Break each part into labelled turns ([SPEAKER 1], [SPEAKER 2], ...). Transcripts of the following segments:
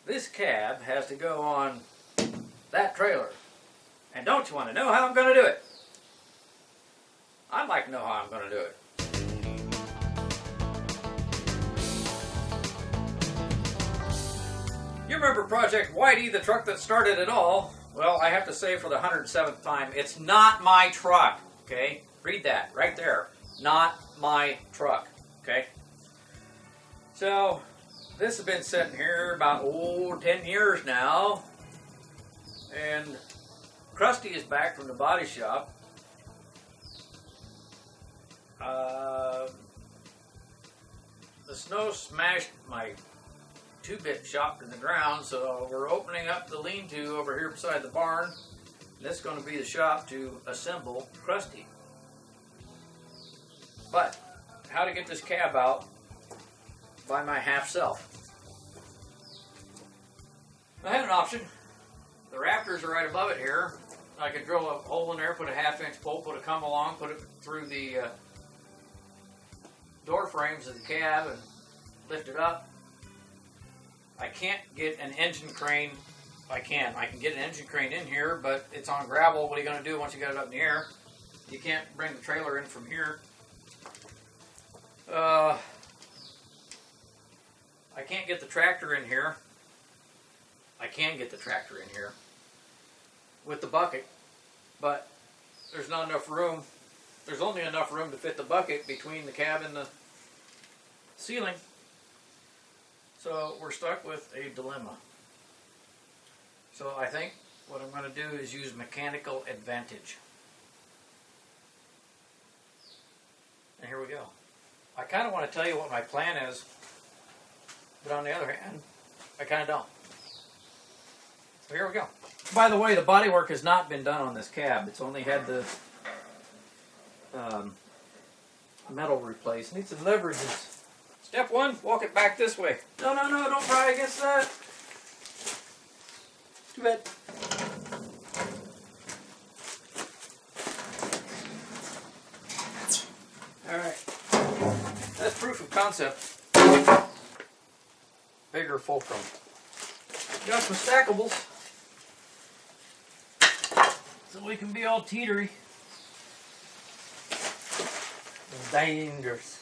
[SPEAKER 1] this cab has to go on that trailer. And don't you want to know how I'm going to do it? I'd like to know how I'm going to do it. You remember Project Whitey, the truck that started it all? Well, I have to say for the 107th time, it's not my truck, okay? Read that right there. Not my truck, okay? So, this has been sitting here about, 10 years now. And Crusty is back from the body shop. The snow smashed my 2-bit shop to the ground, so we're opening up the lean-to over here beside the barn. This is going to be the shop to assemble Crusty. But how to get this cab out by my half self? I had an option. The rafters are right above it here. I could drill a hole in there, put a 1/2-inch pole, put a come along, put it through the door frames of the cab and lift it up. I can't get an engine crane. I can get an engine crane in here, but it's on gravel. What are you going to do once you got it up in the air? You can't bring the trailer in from here. I can't get the tractor in here. I can get the tractor in here with the bucket, but there's not enough room. There's only enough room to fit the bucket between the cab and the ceiling. So we're stuck with a dilemma. So I think what I'm going to do is use mechanical advantage. And here we go. I kind of want to tell you what my plan is, but on the other hand, I kind of don't. So here we go. By the way, the bodywork has not been done on this cab. It's only had the metal replaced. Needs some leverages. Step 1, walk it back this way. No, don't pry against that. Too bad. Alright. That's proof of concept. Bigger fulcrum. Got some stackables. So we can be all teetery. Dangerous.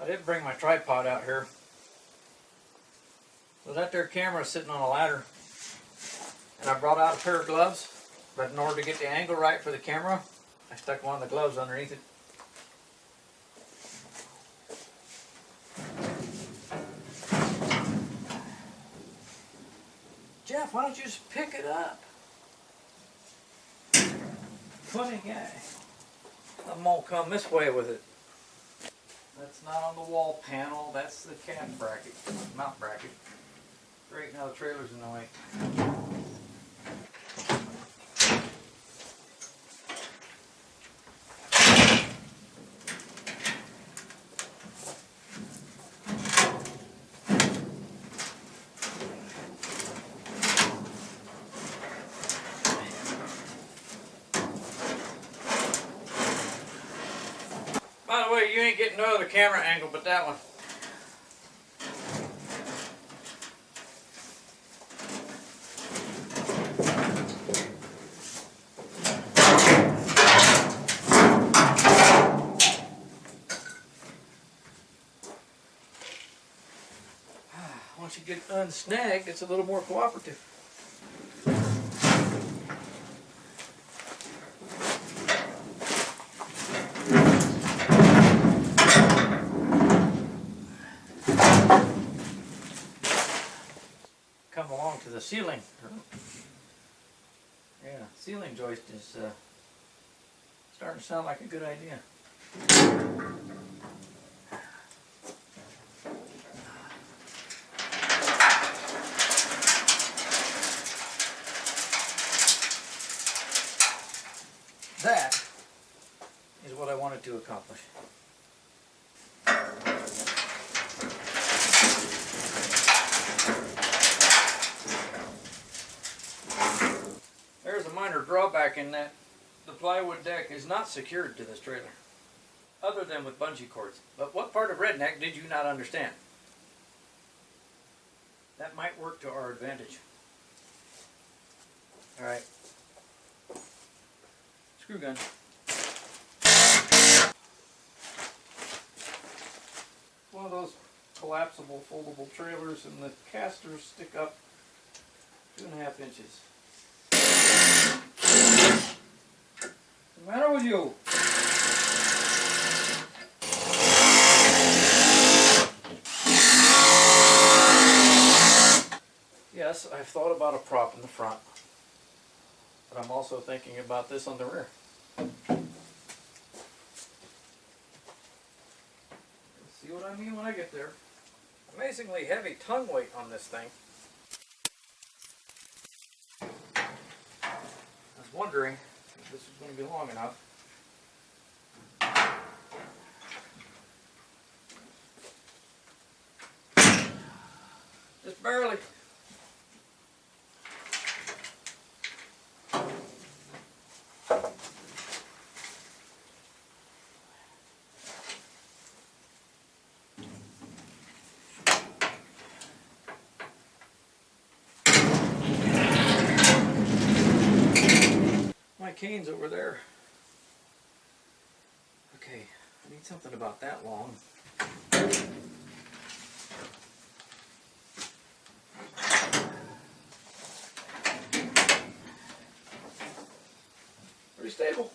[SPEAKER 1] I did bring my tripod out here. So that there camera is sitting on a ladder. And I brought out a pair of gloves, but in order to get the angle right for the camera, I stuck one of the gloves underneath it. Jeff, why don't you just pick it up? Funny guy. I'm gonna come this way with it. That's not on the wall panel, that's the cab bracket, mount bracket. Great, now the trailer's in the way. By the way, you ain't getting no other camera angle but that one. Once you get it unsnagged, it's a little more cooperative. Come along to the ceiling. Yeah, ceiling joist is starting to sound like a good idea. accomplish. There's a minor drawback in that the plywood deck is not secured to this trailer, other than with bungee cords. But what part of redneck did you not understand? That might work to our advantage. Alright. Screw gun. One of those collapsible, foldable trailers, and the casters stick up 2.5 inches. What's the matter with you? Yes, I've thought about a prop in the front, but I'm also thinking about this on the rear. See what I mean when I get there. Amazingly heavy tongue weight on this thing. I was wondering if this was going to be long enough. Just barely. My cane's over there. Okay, I need something about that long. Pretty stable.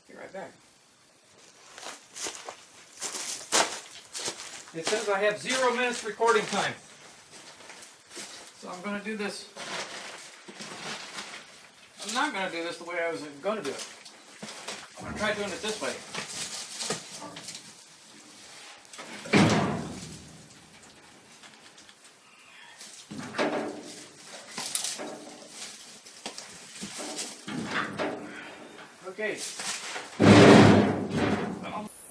[SPEAKER 1] Be right back. It says I have 0 minutes recording time. So I'm going to do this. I'm not going to do this the way I was going to do it. I'm going to try doing it this way. Okay.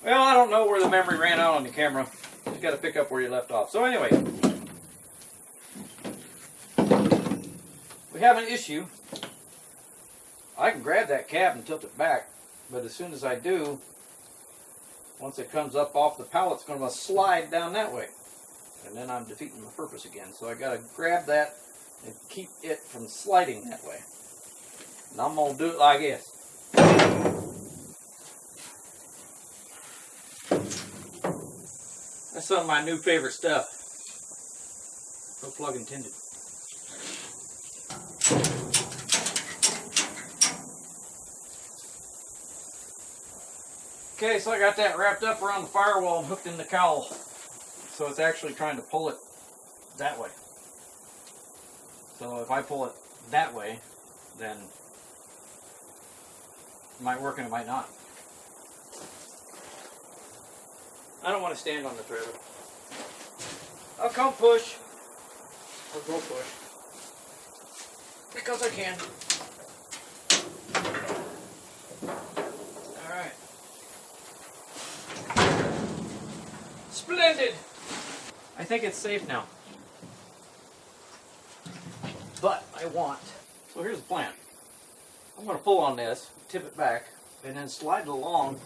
[SPEAKER 1] Well, I don't know where the memory ran out on the camera. You got to pick up where you left off. So anyway, we have an issue. I can grab that cab and tilt it back, but as soon as I do, once it comes up off the pallet, it's going to slide down that way. And then I'm defeating my purpose again. So I got to grab that and keep it from sliding that way. And I'm going to do it like this. That's some of my new favorite stuff. No plug intended. Okay, so I got that wrapped up around the firewall and hooked in the cowl. So it's actually trying to pull it that way. So if I pull it that way, then it might work and it might not. I don't want to stand on the trailer. I'll come push, or go push, because I can. Alright. Splendid! I think it's safe now. But I want. So here's the plan. I'm going to pull on this, tip it back, and then slide it along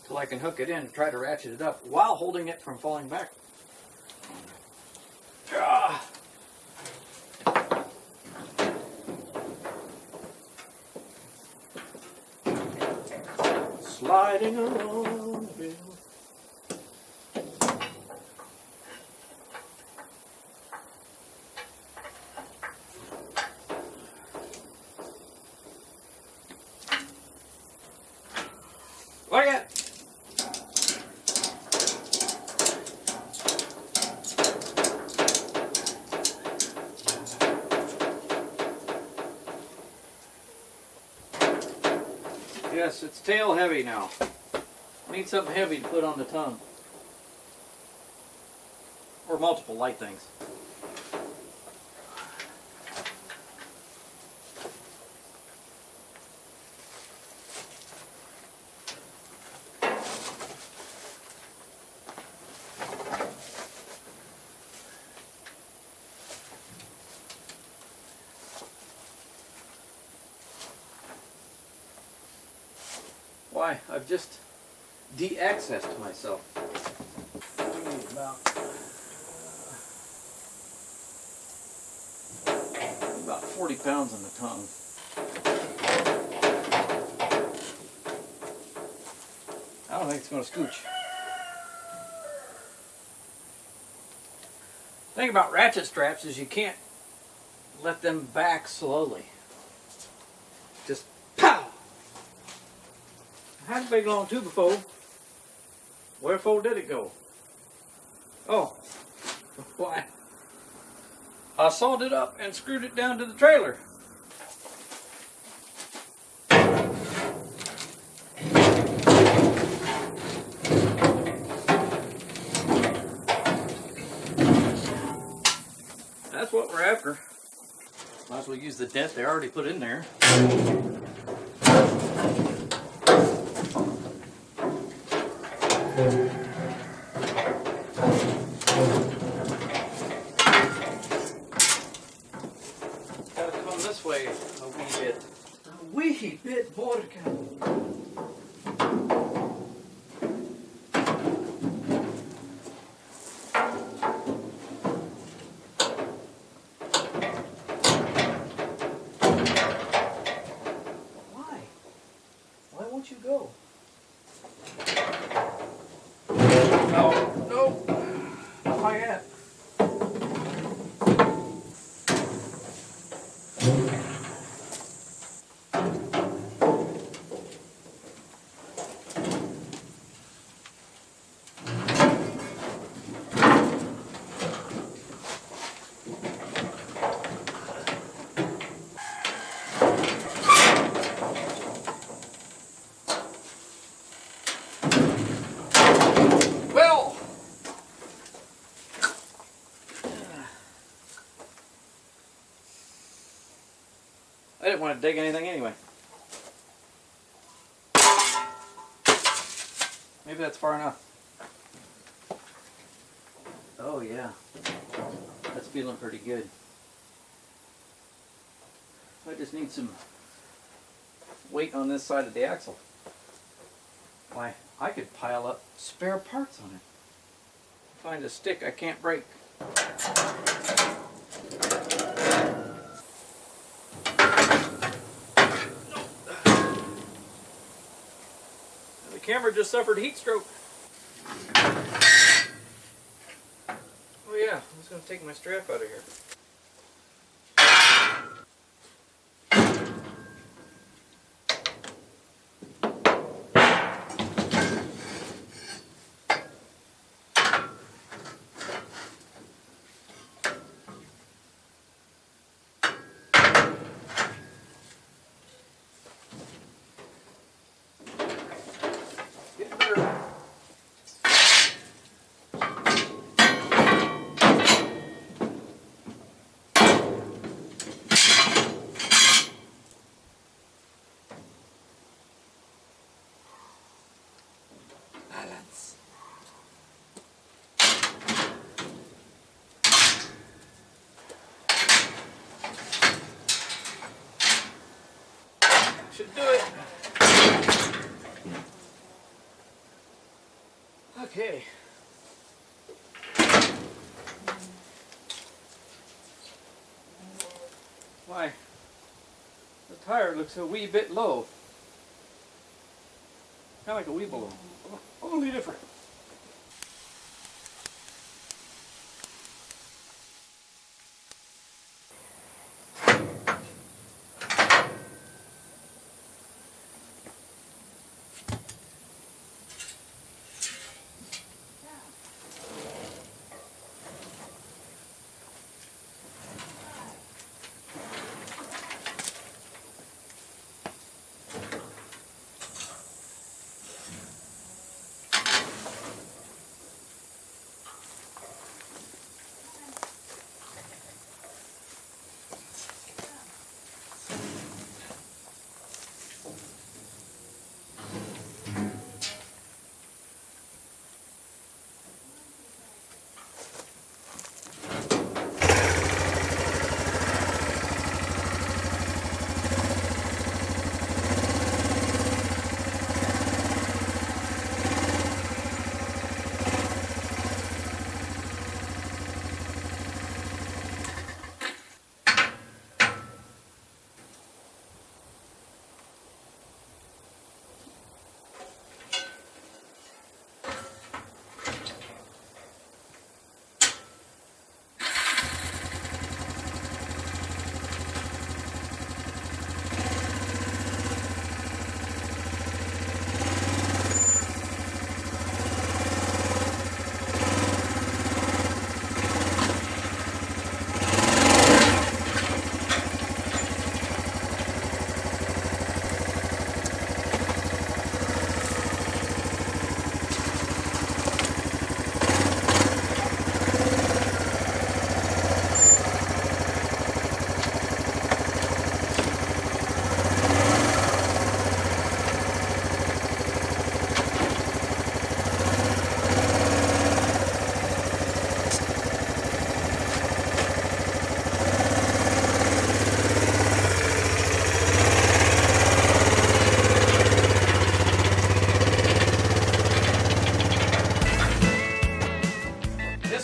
[SPEAKER 1] till I can hook it in and try to ratchet it up while holding it from falling back. Sliding along the bill. Like it. Yes, it's tail heavy now. I need something heavy to put on the tongue. Or multiple light things. Why? I've just de-accessed myself. About 40 pounds on the tongue. I don't think it's going to scooch. The thing about ratchet straps is you can't let them back slowly. Just pow! I had a big long tube before. Wherefore did it go? Oh, why? I sawed it up and screwed it down to the trailer. That's what we're after. Might as well use the dent they already put in there. Gotta come this way a wee bit. A wee bit more. Why won't you go? No. Not like that. I didn't want to dig anything anyway. Maybe that's far enough. Oh yeah, that's feeling pretty good. I just need some weight on this side of the axle. Why, I could pile up spare parts on it. Find a stick I can't break. The camera just suffered heat stroke. Oh yeah, I was going to take my strap out of here. Should do it. Okay. Why, the tire looks a wee bit low. Kind of like a wee below. Only different.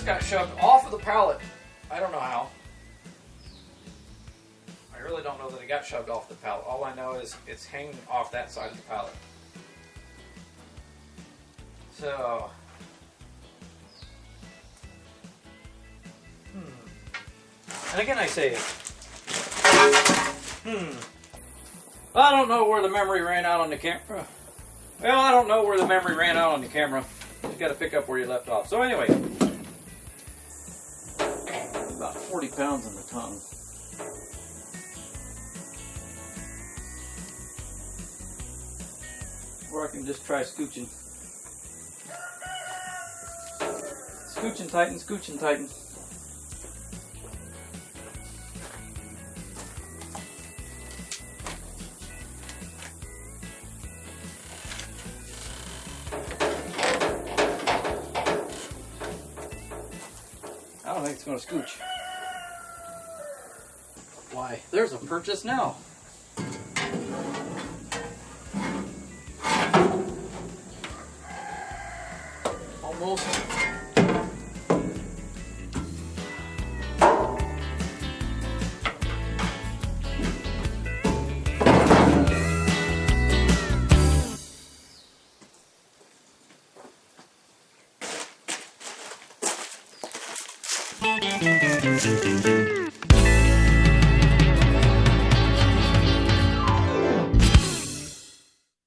[SPEAKER 1] got shoved off of the pallet. I don't know how. I really don't know that it got shoved off the pallet. All I know is it's hanging off that side of the pallet. So, and again I say it. I don't know where the memory ran out on the camera. Well, I don't know where the memory ran out on the camera. You got to pick up where you left off. So anyway, about 40 pounds on the tongue. Or I can just try scooching. Scooch and tighten, scooch and tighten. I don't think it's going to scooch. Why, there's a purchase now. Almost.